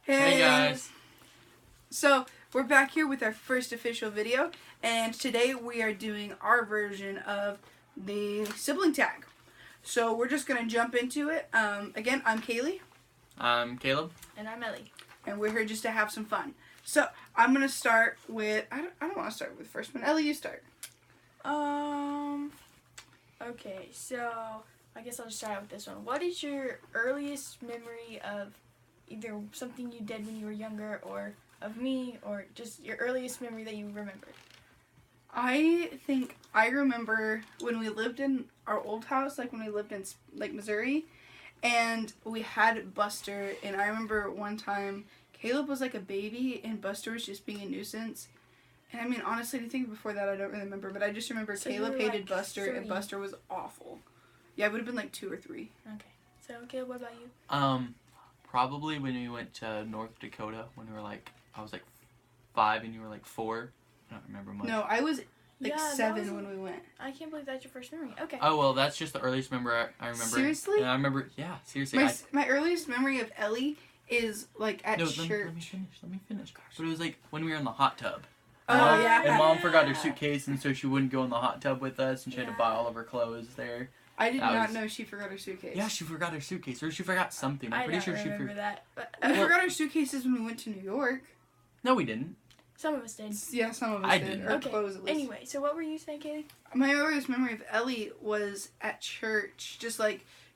Hey guys! So, we're back here with our first official video, and today we are doing our version of the Sibling Tag. So, we're just going to jump into it. Again, I'm Kaylee. I'm Caleb. And I'm Ellie. And we're here just to have some fun. So, I'm going to start with... I don't want to start with the first one. Ellie, you start. Okay, so I guess I'll just start out with this one. What is your earliest memory of either something you did when you were younger, or of me, or just your earliest memory that you remember? I think I remember when we lived in our old house, like when we lived in Missouri, and we had Buster, and I remember one time Caleb was like a baby and Buster was just being a nuisance. And I mean, honestly, to think before that, I don't really remember, but I just remember So Caleb you were, hated like, Buster 3. and Buster was awful. Yeah, it would have been like 2 or 3. Okay. So, Caleb, what about you? Probably when we went to North Dakota when we were I was 5 and you were 4. I don't remember much. No, I was Yeah, that 7 when we went. I can't believe that's your first memory. Okay. Oh, well, that's just the earliest memory I remember. Seriously? And I remember, yeah, seriously. My earliest memory of Ellie is at church. Let me finish. But it was when we were in the hot tub. Oh, Mom, yeah. And Mom forgot her suitcase, and so she wouldn't go in the hot tub with us, and she had to Yeah. buy all of her clothes there. I did not know she forgot her suitcase. Yeah, she forgot her suitcase, or she forgot something. I'm I pretty don't sure she remember forgot. that. But, We forgot our suitcases when we went to New York. No, we didn't. some of us did. Yeah, some of us I did. didn't. Or Okay. clothes, at least. Anyway, so what were you saying, Katie? My earliest memory of Ellie was at church, just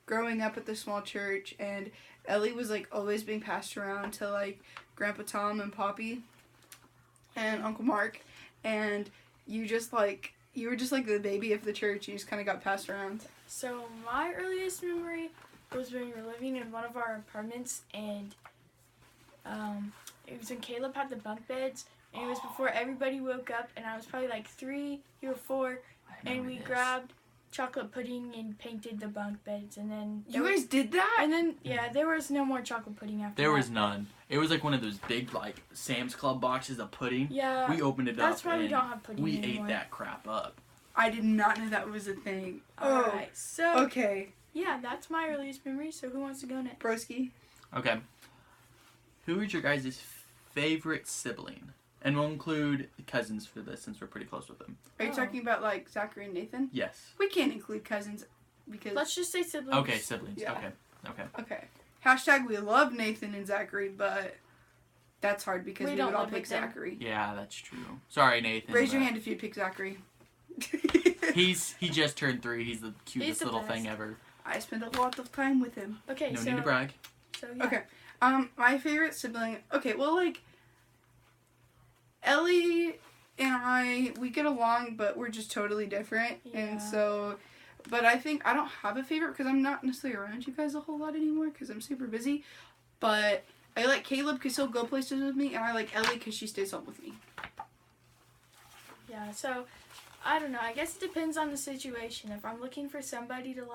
growing up at the small church, and Ellie was always being passed around to Grandpa Tom and Poppy and Uncle Mark, and you were just the baby of the church. You just kind of got passed around. So my earliest memory was when we were living in one of our apartments, and it was when Caleb had the bunk beds, and it was before everybody woke up, and I was probably 3, you were 4, and we grabbed chocolate pudding and painted the bunk beds, and then You guys did that? and then there was no more chocolate pudding after There that. was none. It was one of those big Sam's Club boxes of pudding. Yeah, We opened it that's up. why we and don't have pudding we anymore. ate that crap up. I did not know that was a thing. Alright, so Okay. yeah, that's my earliest memory. So who wants to go next? Broski. Okay. Who is your guys' favorite sibling? And we'll include cousins for this since we're pretty close with them. Are you Oh. talking about Zachary and Nathan? Yes. We can't include cousins because... Let's just say siblings. Okay, siblings. Yeah. Okay. Okay. Hashtag we love Nathan and Zachary, but that's hard because We we don't would all live pick with them. Zachary. Yeah, that's true. Sorry, Nathan. Raise your but hand if you pick Zachary. He just turned 3. He's the cutest He's the little best. thing ever. I spend a lot of time with him. Okay, No so need to brag. So yeah. Okay. My favorite sibling. Okay, well, Ellie and we get along, but we're just totally different, and Yeah. so. But I think I don't have a favorite because I'm not necessarily around you guys a whole lot anymore because I'm super busy. But I like Caleb because he'll go places with me, and I like Ellie because she stays home with me. Yeah, so I don't know. I guess it depends on the situation. If I'm looking for somebody to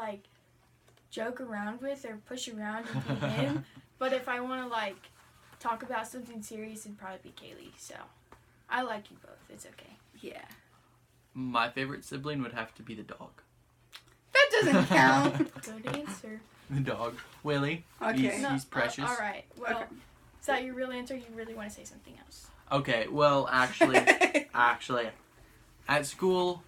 joke around with or push around and be him, but if I want to talk about something serious, it'd probably be Kaylee. So I like you both. It's okay. Yeah. My favorite sibling would have to be the dog. That doesn't count. Good answer. The dog. Willie. Okay. He's precious. All right. Well, Okay. is that your real answer? You really want to say something else? Okay, well, actually, at school,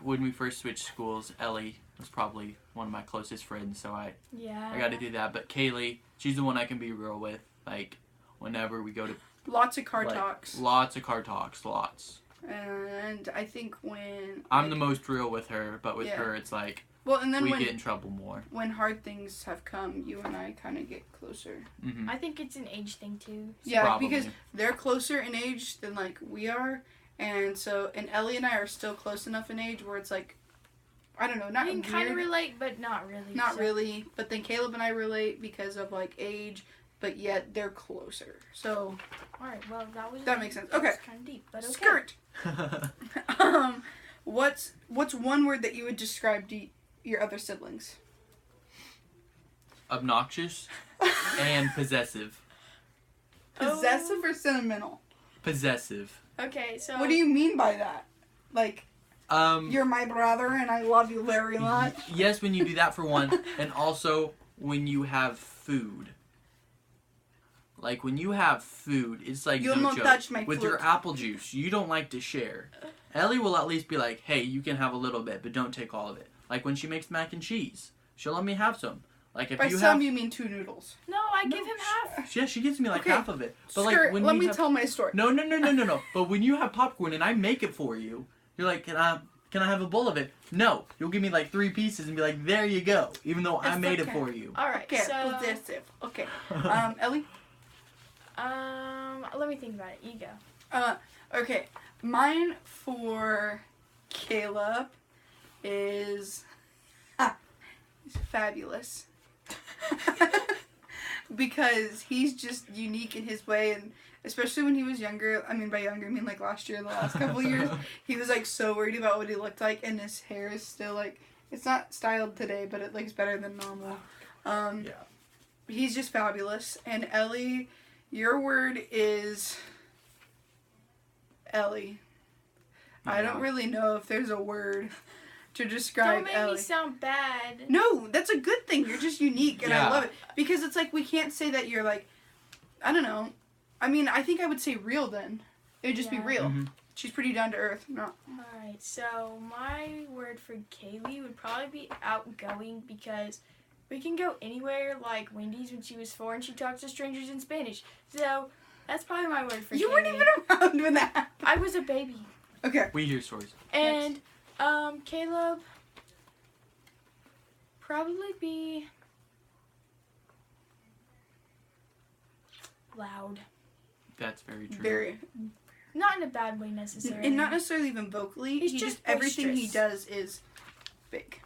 when we first switched schools, Ellie was probably one of my closest friends, so I Yeah. got to do that. But Kaylee, she's the one I can be real with, whenever we go to... Lots of car talks. Lots of car talks, lots. And I think when... I'm the most real with her, but with Yeah. her, it's Well, and then we when get in trouble more. when hard things have come, you and I kind of get closer. Mm-hmm. I think it's an age thing too. Yeah, Probably. because they're closer in age than we are, and Ellie and I are still close enough in age where it's I don't know, not You can weird, kind of relate, but not really. not so. really. But then Caleb and I relate because of age, but yet they're closer. So All right. Well, That makes sense. Okay. Kind of deep, but okay. skirt. What's one word that you would describe to your other siblings? Obnoxious and possessive. Possessive or sentimental? Possessive. Okay, so What do you mean by that? Um, You're my brother and I love you very much. Yes, when you do that for one, and also when you have food. Like when you have food, it's like You'll no not joke. touch my With food. your apple juice, you don't like to share. Ellie will at least be like, hey, you can have a little bit, but don't take all of it. Like when she makes mac and cheese, she'll let me have some. Like if By you some, have, you mean 2 noodles. No, I give him half. yeah, she gives me like Okay. half of it. But Skirt, like when let we me have, tell my story. no. But when you have popcorn and I make it for you, you're like, can I have a bowl of it? No, you'll give me like 3 pieces and be like, there you go, even though I It's made okay. it for you. All right, Okay, so possessive. Okay. Ellie? let me think about it. You go. Okay. Mine for Caleb is he's fabulous. Because he's just unique in his way, and especially when he was younger, I mean by younger I mean like last year, the last couple of years, he was like so worried about what he looked like, and his hair is still like, it's not styled today, but it looks better than normal. Yeah. He's just fabulous. And Ellie, your word is Ellie. I don't really know if there's a word to describe Don't make Ellie. me sound bad. No, that's a good thing. You're just unique, and I Yeah. love it. Because it's like, we can't say that you're like, I don't know. I mean, I think I would say real then. It would just be Yeah. real. Mm-hmm. She's pretty down to earth. No. Alright, so my word for Kaylee would probably be outgoing because we can go anywhere like Wendy's when she was 4 and she talks to strangers in Spanish. So that's probably my word for You Kaylee. weren't even around when that happened. I was a baby. Okay. We hear stories. And Caleb probably be loud. That's very true. Very. Not in a bad way necessarily. And not necessarily even vocally. He's He just everything he boisterous. does is big.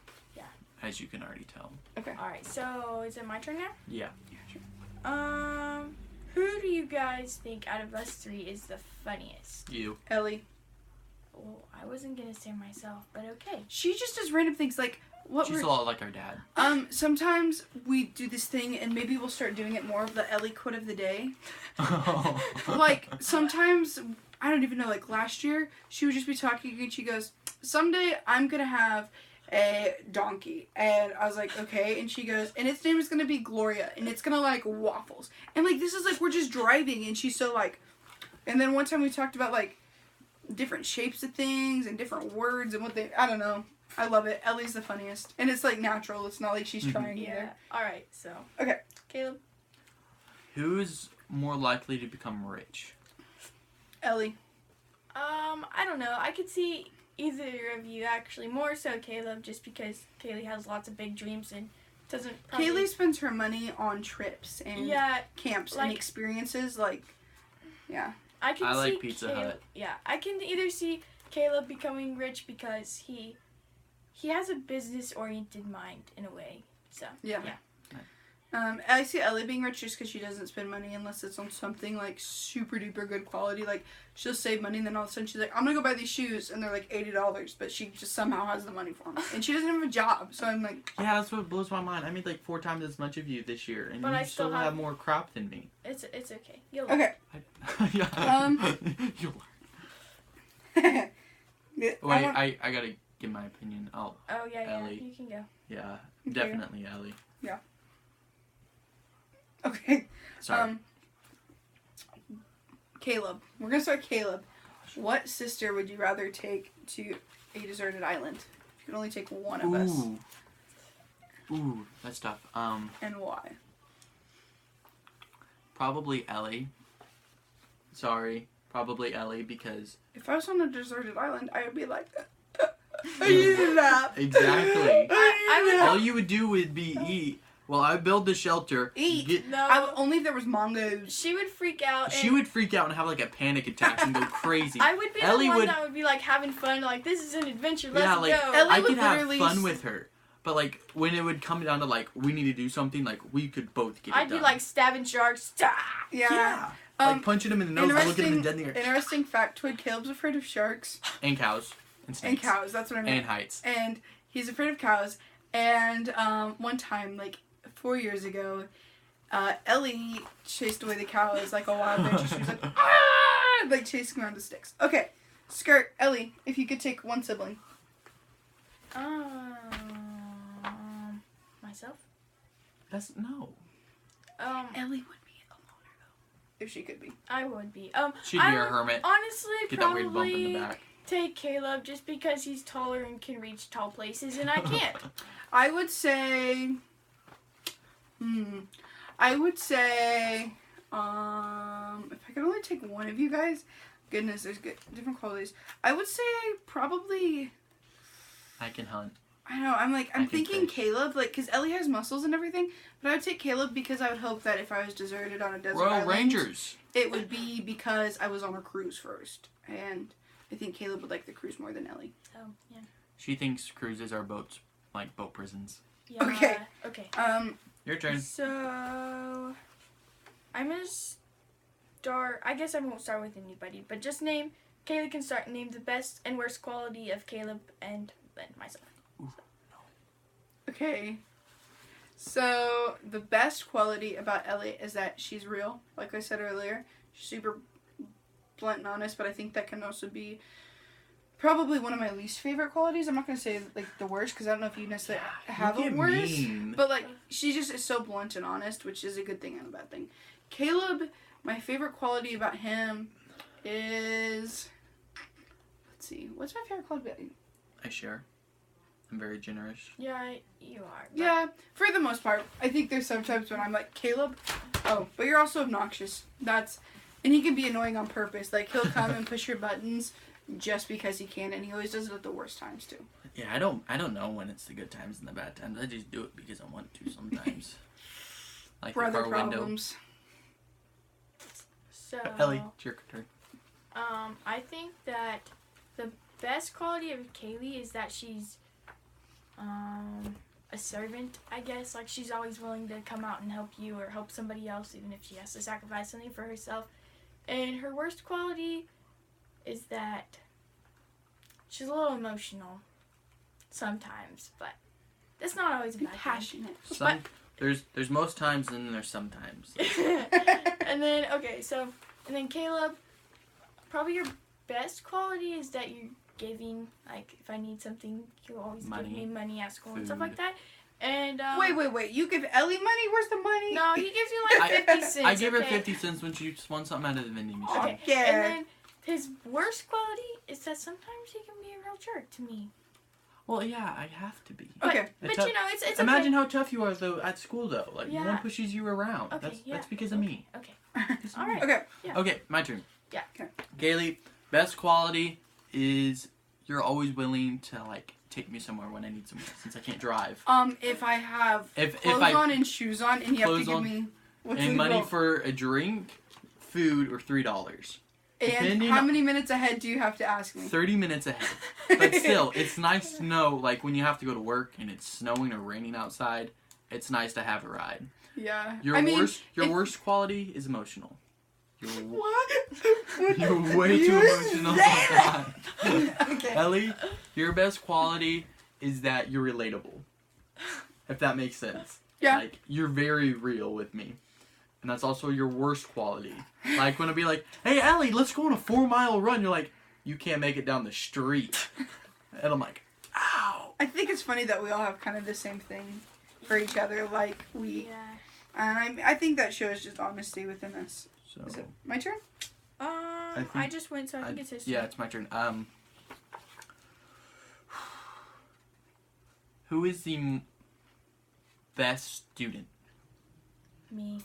As you can already tell. Okay. Alright, so is it my turn now? Yeah. Who do you guys think out of us 3 is the funniest? You. Ellie. Well, I wasn't gonna say myself, but okay. She just does random things like what She's we're a lot like our dad. sometimes we do this thing, and maybe we'll start doing it more of the Ellie quote of the day. Like sometimes, I don't even know, like last year she would just be talking and she goes, someday I'm gonna have a donkey, and I was like, okay, and she goes, and its name is gonna be Gloria, and it's gonna like waffles, and like this is like we're just driving, and she's so like, and then one time we talked about like different shapes of things and different words and what they, I don't know. I love it. Ellie's the funniest, and it's like natural. It's not like she's trying either. Alright, so. Okay. Caleb? Who's more likely to become rich? Ellie. I don't know. I could see either of you actually. More so Caleb, just because Kaylee has lots of big dreams and doesn't probably... Kaylee spends her money on trips and Yeah, camps like- and experiences. Like, yeah. I can I like see Pizza Caleb, Hut. Yeah, I can either see Caleb becoming rich because he has a business-oriented mind in a way. So, Yeah. yeah. I see Ellie being rich just because she doesn't spend money unless it's on something like super duper good quality. Like, she'll save money and then all of a sudden she's like, I'm gonna go buy these shoes, and they're like $80, but she just somehow has the money for them. And she doesn't have a job, so I'm like, Yeah, that's what blows my mind. I made like 4 times as much of you this year, and But you I still still have have- more crap than me. It's okay. You'll okay. Yeah. You'll learn. Yeah, Wait, I gotta give my opinion. Oh, yeah. Ellie. You can go. Yeah, Okay. definitely Ellie. Okay. Sorry. Caleb. We're gonna start Caleb. What sister would you rather take to a deserted island? You can only take one of us. Ooh, that's tough. And why? Probably Ellie. Sorry, probably Ellie because If I was on a deserted island, I would be like, I need a nap. exactly. I need a All nap. you would do would be eat. Well, I build the shelter. Eat. Get, No. Only if there was mangoes. She would freak out. she and would freak out and have like a panic attack and go crazy. I would be Ellie the one would- that would be like having fun, like this is an adventure. Let's Yeah, like go. Ellie I would could have literally fun with her, but like when it would come down to like we need to do something, like we could both get it I'd done. be like stabbing sharks. Yeah. like punching him in the nose, and looking him dead in the ear. Interesting factoid, Caleb's afraid of sharks. And cows, and And snakes, cows, that's what I meant. and heights. And he's afraid of cows. And one time, like 4 years ago, Ellie chased away the cows like a wild bitch. She was like, ah! Like chasing around with sticks. Okay, Skirt, Ellie, if you could take one sibling. Myself. That's no. Ellie would be a loner if she could be. I would be. She'd be a hermit. Honestly, Get that weird bump in the probably back. take Caleb just because he's taller and can reach tall places, and I can't. I would say. I would say. If I could only take one of you guys, goodness, there's different qualities. I would say probably. I can hunt. I know. I'm thinking fish. Caleb, like, because Ellie has muscles and everything. But I would take Caleb because I would hope that if I was deserted on a desert Royal island, Rangers. it would be because I was on a cruise first, and I think Caleb would like the cruise more than Ellie. Oh, yeah. She thinks cruises are boats, like boat prisons. Yeah. Okay. Okay. Your turn. So, I'm gonna start. I guess I won't start with anybody, but just name. Caleb can start. Name the best and worst quality of Caleb and then myself. Okay. So, the best quality about Ellie is that she's real. Like I said earlier, she's super blunt and honest, but I think that can also be probably one of my least favorite qualities. I'm not going to say, like, the worst, because I don't know if you necessarily have a worst. Mean. But, like, she just is so blunt and honest, which is a good thing and a bad thing. Caleb, my favorite quality about him is... Let's see. What's my favorite quality about you? I share. I'm very generous. Yeah, you are. But Yeah, for the most part. I think there's sometimes when I'm like, Caleb, oh, but you're also obnoxious. And he can be annoying on purpose. Like, he'll come and push your buttons just because he can, and he always does it at the worst times, too. Yeah, I don't know when it's the good times and the bad times. I just do it because I want to sometimes. Like Brother the car window. problems. So, Ellie, it's your turn. I think that the best quality of Kaylee is that she's a servant, I guess. Like, she's always willing to come out and help you or help somebody else, even if she has to sacrifice something for herself. And her worst quality is that she's a little emotional sometimes, but that's not always a Be bad thing. passionate. There's most times and then there's sometimes. And then Caleb, probably your best quality is that you're giving. Like, if I need something, you always give me money at school and stuff like that. And Wait. You give Ellie money? Where's the money? no, he gives you like 50 cents. I give her okay? 50 cents when she just wants something out of the vending machine. Okay. Yeah. And then his worst quality is that sometimes he can be a real jerk to me. Well, yeah, I have to be. Okay. But you know, it's Imagine okay. how tough you are though at school though. Like no one Yeah. pushes you around. Okay, That's because of me. Okay. Because of All me. right. Okay. Yeah. Okay, my turn. Yeah. Okay. Kaylee, best quality is you're always willing to like take me somewhere when I need somewhere since I can't drive. If I have If clothes I on and shoes on, and you have to clothes give on me what's and the money goal? for a drink, food, or $3. And depending how on- many minutes ahead do you have to ask me? 30 minutes ahead. But still, it's nice to know, like, when you have to go to work and it's snowing or raining outside, it's nice to have a ride. Yeah. Your worst quality is emotional. What? You're way You too emotional say that? sometimes. Okay. Ellie, your best quality is that you're relatable. If that makes sense. Yeah. Like, you're very real with me. And that's also your worst quality. Like, when I be like, hey, Ellie, let's go on a 4-mile run. You're like, you can't make it down the street. And I'm like, ow. I think it's funny that we all have kind of the same thing for each other. Like, Yeah. and I think that shows just honesty within us. So, Is it my turn? I just went, so I think it's his turn. yeah, it's my turn. Who is the best student? Me.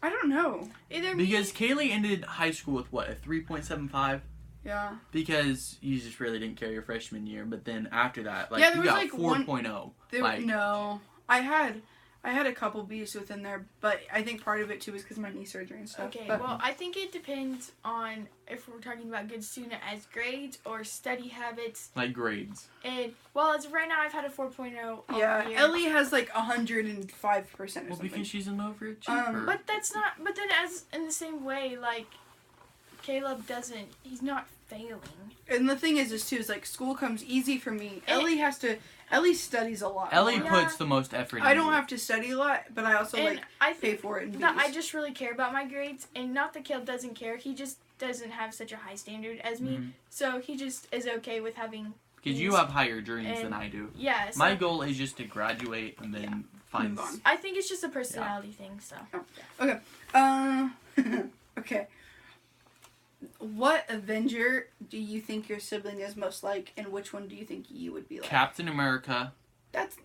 I don't know. Either Because Kaylee ended high school with what, a 3.75? Yeah. Because you just really didn't care your freshman year, but then after that, like, Yeah, there you was, got like, 4.0. There, no. I had a couple B's within there, but I think part of it too was because of my knee surgery and stuff. Okay, but, well, I think it depends on if we're talking about good student as grades or study habits. Like grades. And, well, as of right now, I've had a 4.0 all yeah, year. Ellie has like 105% or Well, something. because she's an overachiever. But that's not, but then as, in the same way, like, Caleb doesn't, he's not failing. And the thing is too, is like school comes easy for me. Ellie studies a lot. Ellie more. puts the most effort I into don't it. have to study a lot, but I also And like I pay think for it. And that I just really care about my grades, and not that Caleb doesn't care, he just doesn't have such a high standard as me, Mhm. so he just is okay with having Because you have higher dreams than I do. Yeah, so, My goal is just to graduate and then fine. move on. I think it's just a personality thing, so. Okay. Okay. What Avenger do you think your sibling is most like, and which one do you think you would be like? Captain America. That's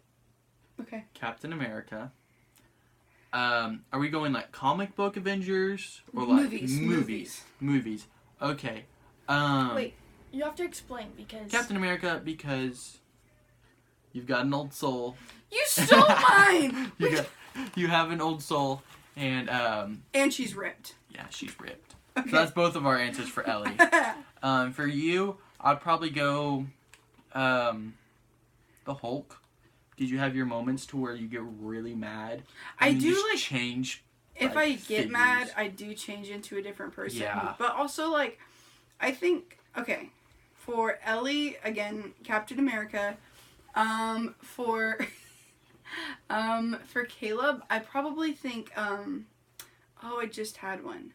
okay. Captain America. Are we going like comic book Avengers or like Movies. Movies. Okay. Wait, you have to explain because. Captain America because you've got an old soul. You stole mine. You have an old soul, and she's ripped. yeah, she's ripped. Okay. So that's both of our answers for Ellie. For you, I'd probably go the Hulk. Did you have your moments to where you get really mad? I you do just like change. if like, I get figures. mad, I do change into a different person. Yeah. But also like, I think okay, for Ellie again, Captain America. For Caleb, I probably think I just had one.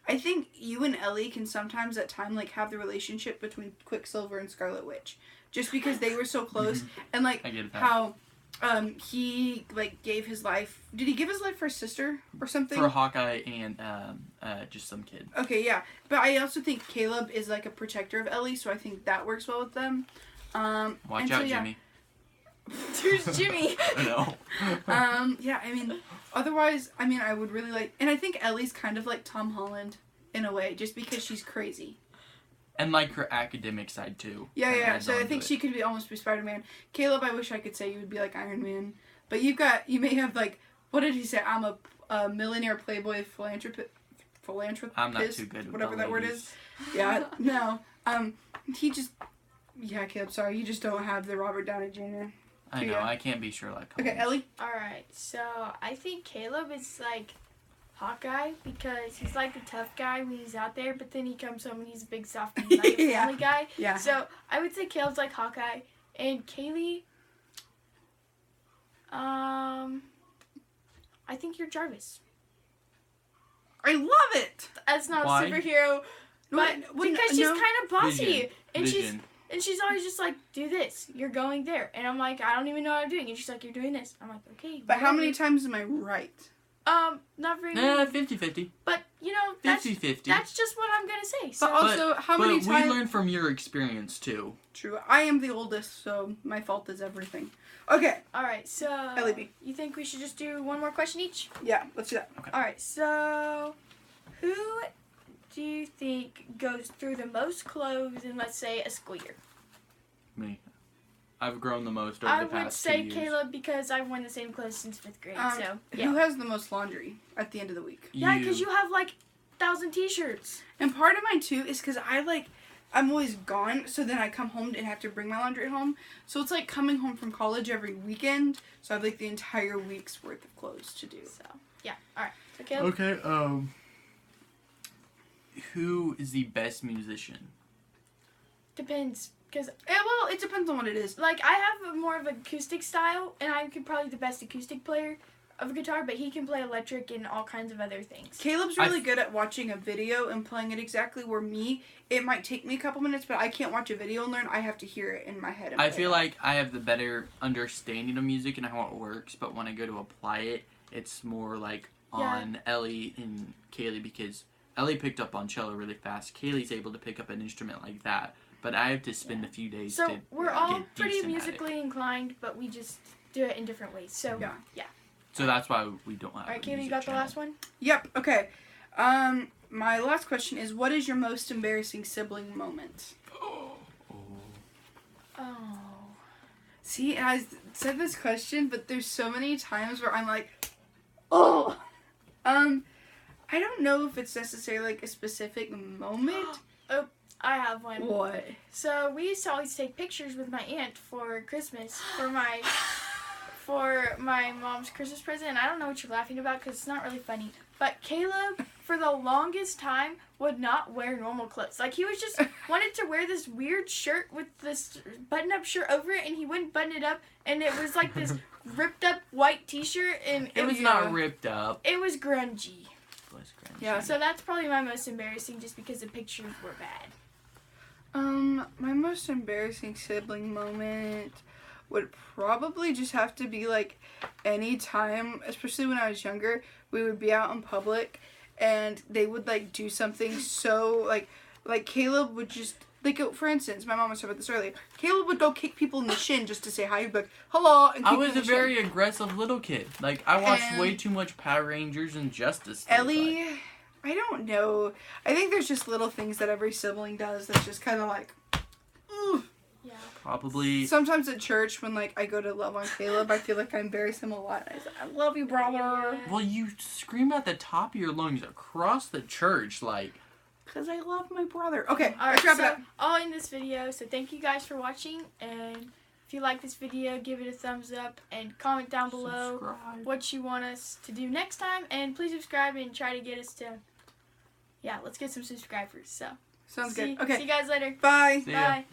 I think you and Ellie can sometimes at time like have the relationship between Quicksilver and Scarlet Witch, just because they were so close and like I get that. how he like gave his life. Did he give his life for his sister or something? For Hawkeye and just some kid. Okay, yeah, but I also think Caleb is like a protector of Ellie, so I think that works well with them. Watch out, Jimmy. Who's Jimmy? No. Yeah, I mean, otherwise, I mean, I would really like, and I think Ellie's kind of like Tom Holland in a way, just because she's crazy. And like her academic side too. Yeah. So I think she could almost be Spider-Man. Caleb, I wish I could say you would be like Iron Man, but you may have like, what did he say? I'm a millionaire playboy philanthropist. I'm not too good with whatever the that word ladies. is. Yeah, no. He just, yeah, Caleb. Sorry, you just don't have the Robert Downey Jr. I know, Yeah. I can't be Sherlock Holmes. Okay, Ellie. Alright, so I think Caleb is like Hawkeye because he's like the tough guy when he's out there, but then he comes home and he's a big softy, like a Yeah. family guy. Yeah. So I would say Caleb's like Hawkeye, and Kaylee, I think you're Jarvis. I love it. That's not Why? a superhero, but because she's kind of bossy, and Vision. she's always just like, do this, you're going there, and I'm like, I don't even know what I'm doing, and she's like, you're doing this. I'm like, okay. But how many whatever. times am I right? Not very many. 50-50. But you know, that's 50-50. that's just what I'm gonna say. So But also, how many But times? we learn from your experience too. True. I am the oldest, so my fault is everything. Okay. all right, so Ellie B. you think we should just do one more question each? Yeah, let's do that. All right, so who do you think goes through the most clothes in, let's say, a school year? Me. I've grown the most over I the past would say 2 years. Caleb because I've worn the same clothes since 5th grade. So yeah, Who has the most laundry at the end of the week? yeah, because you have like 1,000 T-shirts. And part of mine too is because I'm always gone, so then I come home and have to bring my laundry home. So it's like coming home from college every weekend. So I have like the entire week's worth of clothes to do. So yeah, all right. So Caleb, Okay, who is the best musician? depends because Well, it depends on what it is. like I have more of an acoustic style, and I'm probably the best acoustic player of a guitar, but he can play electric and all kinds of other things. Caleb's really good at watching a video and playing it exactly, where me, it might take me a couple minutes, but I can't watch a video and learn. I have to hear it in my head. And I play feel it. like I have the better understanding of music and how it works, but when I go to apply it, it's more like on Ellie and Kaylee, because Ellie picked up on cello really fast. Kaylee's able to pick up an instrument like that, but I have to spend a few days So to we're all get pretty decent at it. musically inclined, but we just do it in different ways. So Yeah. So that's why we don't have All right, a Kaylee, you music got the channel. last one? Yep. Okay. My last question is, what is your most embarrassing sibling moment? Oh. See, and I said this question, but there's so many times where I'm like, oh. I don't know if it's necessarily like a specific moment. I have one. What? So we used to always take pictures with my aunt for Christmas for my mom's Christmas present. I don't know what you're laughing about because it's not really funny. But Caleb, for the longest time, would not wear normal clothes. Like he was just wanted to wear this weird shirt with this button-up shirt over it, and he wouldn't button it up, and it was like this ripped-up white T-shirt, and It was not ripped up. it was grungy. It was grungy. Yeah. So that's probably my most embarrassing, just because the pictures were bad. My most embarrassing sibling moment. would probably just have to be like any time, especially when I was younger, we would be out in public and they would like do something so like Caleb would just like, for instance, my mom was talking about this earlier. Caleb would go kick people in the shin just to say hi. He'd be like, hello, and kick I was them a in the shin. very aggressive little kid. Like, I watched And way too much Power Rangers and Justice League. Ellie, I don't know. I think there's just little things that every sibling does that's just kind of like, ooh. Yeah. Probably. Sometimes at church, when like I go to love on Caleb, I feel like I'm very similar. I say, I love you, brother. Yeah. Well, you scream at the top of your lungs across the church, like. Because I love my brother. Okay, All right, let's wrap so it up. I'll end this video. So thank you guys for watching, and if you like this video, give it a thumbs up and comment down below Subscribe. what you want us to do next time, and please subscribe and try to get us to, let's get some subscribers. So Sounds see good. Okay, you guys later. bye. See ya. Bye.